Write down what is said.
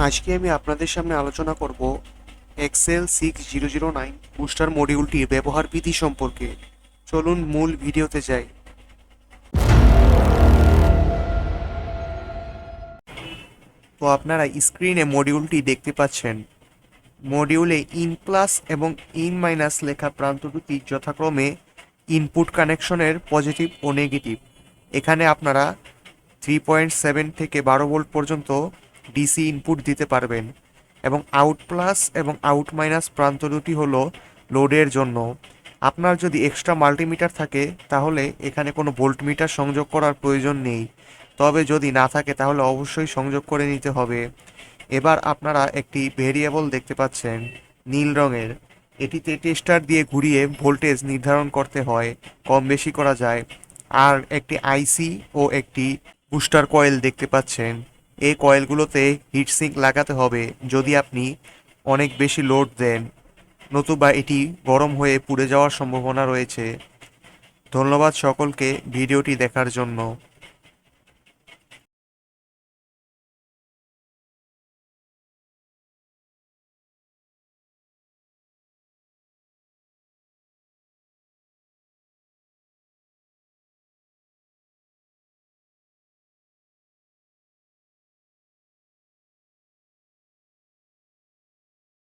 আজকে আমি আপনাদের সামনে আলোচনা করব এক্সেল 6009 বুস্টার মডিউলটির ব্যবহার বিধি সম্পর্কে। চলুন মূল ভিডিওতে যাই। তো আপনারা স্ক্রিনে মডিউলটি দেখতে পাচ্ছেন। মডিউলে ইন প্লাস এবং ইন মাইনাস লেখা প্রান্ত দুটি যথাক্রমে ইনপুট কানেকশনের পজিটিভ ও নেগেটিভ। এখানে আপনারা 3.7 থেকে 12 ভোল্ট পর্যন্ত ডিসি ইনপুট দিতে পারবেন এবং আউট প্লাস এবং আউট মাইনাস প্রান্ত দুটি হলো লোডের জন্য। আপনার যদি এক্সট্রা মাল্টিমিটার থাকে তাহলে এখানে কোনো ভোল্টমিটার সংযোগ করার প্রয়োজন নেই, তবে যদি না থাকে তাহলে অবশ্যই সংযোগ করে নিতে হবে। এবার আপনারা একটি ভেরিয়েবল দেখতে পাচ্ছেন নীল রঙের। এটিতে টেস্টার দিয়ে ঘুরিয়ে ভোল্টেজ নির্ধারণ করতে হয়, কম বেশি করা যায়। আর একটি আইসি ও একটি বুস্টার কয়েল দেখতে পাচ্ছেন। এই কয়েলগুলোতে হিটসিঙ্ক লাগাতে হবে যদি আপনি অনেক বেশি লোড দেন, নতুবা এটি গরম হয়ে পুড়ে যাওয়ার সম্ভাবনা রয়েছে। ধন্যবাদ সকলকে ভিডিওটি দেখার জন্য।